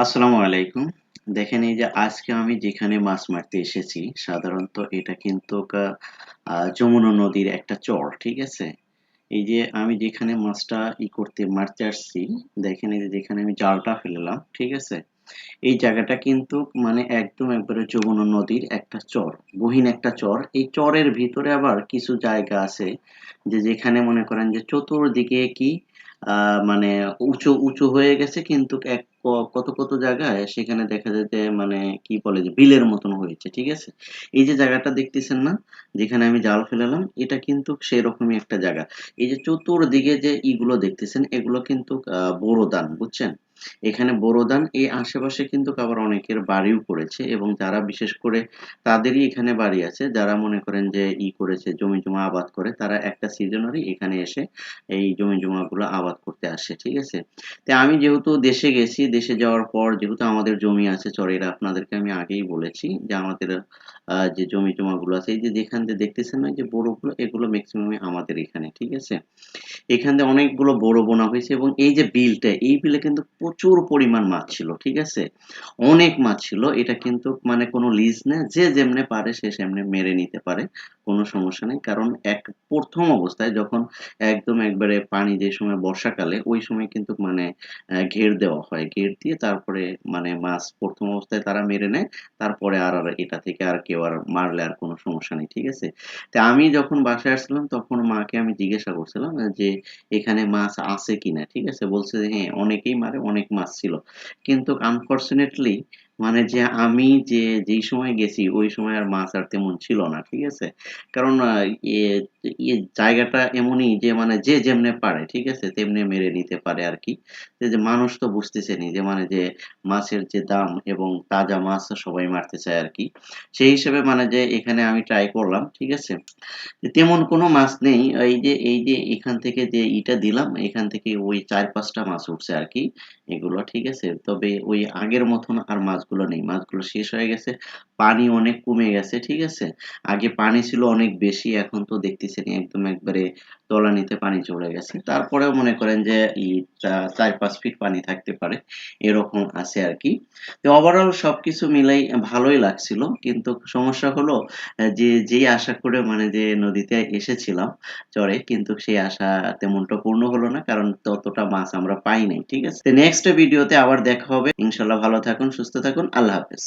আসসালামু আলাইকুম। দেখেন এই যে আজকে আমি যেখানে মাছ মারতে এসেছি সাধারণত এটা কিন্তু যমুনা নদীর একটা চর, ঠিক আছে? এই যে আমি যেখানে মাছটা করতে মারতে আসছি, দেখেন এই যে যেখানে আমি জালটা ফেললাম, ঠিক আছে? এই জায়গাটা কিন্তু মানে একদম একবারে যমুনা নদীর একটা চর, গহীন একটা চর। এই চরের ভিতরে আবার কিছু জায়গা আছে যে যেখানে মনে করেন যে চতুর্দিকে মানে উঁচু হয়ে গেছে কিন্তু কত জায়গায় সেখানে দেখা যায় যে মানে কি বলে যে বিলের মতন হয়েছে, ঠিক আছে? এই যে জায়গাটা দেখতেছেন না, যেখানে আমি জাল ফেলালাম, এটা কিন্তু সেরকমই একটা জায়গা। এই যে চতুর্দিকে যে ইগুলো দেখতেছেন এগুলো কিন্তু বোরো ধান, বুঝছেন? এখানে বোরো ধান, এই আশেপাশে কিন্তু আবার অনেকের বাড়িও করেছে এবং যারা বিশেষ করে তাদেরই এখানে বাড়ি আছে, যারা মনে করেন যে করেছে, জমি জমা আবাদ করে, তারা একটা সিজনারি এখানে এসে এই জমি জমাগুলো আবাদ করতে আসে, ঠিক আছে? তো আমি যেহেতু দেশে গেছি, দেশে যাওয়ার পর যেহেতু আমাদের জমি আছে চরের, আপনাদেরকে আমি আগেই বলেছি যে আমাদের যে জমি জমাগুলো আছে, এই যে যেখান দিয়ে দেখতেছেন না, এই যে বোরোগুলো, এগুলো ম্যাক্সিমামই আমাদের এখানে, ঠিক আছে? এখান দিয়ে অনেকগুলো বোরো বোনা হয়েছে এবং এই যে বিলটা, এই বিলে কিন্তু প্রচুর পরিমাণ মাছ ছিল, ঠিক আছে? অনেক মাছ ছিল। এটা কিন্তু মানে কোনো লিজ না, যে যেমনে পারে সে সেমনে মেরে নিতে পারে, কোনো সমস্যা নেই। কারণ প্রথম অবস্থায় যখন একদম একবারে পানি, যে সময় বর্ষাকালে, ওই সময় কিন্তু মানে ঘের দেওয়া হয়, ঘের দিয়ে তারপরে মানে মাছ প্রথম অবস্থায় তারা মেরে নেয়। তারপরে আর এটা থেকে আর কেউ আর মারলে আর কোনো সমস্যা নেই, ঠিক আছে? তা আমি যখন বাসায় আসছিলাম তখন মাকে আমি জিজ্ঞাসা করছিলাম যে এখানে মাছ আছে কিনা, ঠিক আছে? বলছে যে হ্যাঁ, অনেকেই মারে, অনেক মাছ ছিল। কিন্তু আনফরচুনেটলি মানে যে আমি যেই সময় গেছি ওই সময় আর মাছ আর তেমন ছিল না, ঠিক আছে? কারণ জায়গাটা এমনই যে মানে যে যেমনে পারে, ঠিক আছে, তেমনি মেরে নিতে পারে আর কি। যে মানুষ তো বুঝতেছেনই যে মানে যে মাছের যে দাম এবং তাজা মাছ সবাই মারতে চায় আর কি। সেই হিসেবে মানে যে এখানে আমি ট্রাই করলাম, ঠিক আছে? তেমন কোনো মাছ নেই। এই যে এখান থেকে যে দিলাম, এখান থেকে ওই ৪-৫ টা মাছ উঠছে আরকি এগুলো, ঠিক আছে? তবে ওই আগের মতন আর মাছগুলো নেই। মাছগুলো শেষ হয়ে গেছে। পানি অনেক কমে গেছে, ঠিক আছে? আগে পানি ছিল অনেক বেশি, এখন তো দেখতেছেনই একদম একবারে তলানিতে পানি চলে গেছে। তারপরেও মনে করেন যে ৪-৫ ফিট পানি থাকতে পারে। এরকম আছে আরকি। তো ওভারঅল সবকিছু মিলাই ভালোই লাগছিল। কিন্তু সমস্যা হলো যেই আশা করে মানে যে নদীতে এসেছিলাম চরে, কিন্তু সেই আশা তেমনটা পূর্ণ হলো না। কারণ ততটা মাছ আমরা পাই নাই। ঠিক আছে? তো নেক্সট ভিডিওতে আবার দেখা হবে। ইনশাআল্লাহ ভালো থাকুন, সুস্থ থাকুন। আল্লাহ হাফেজ।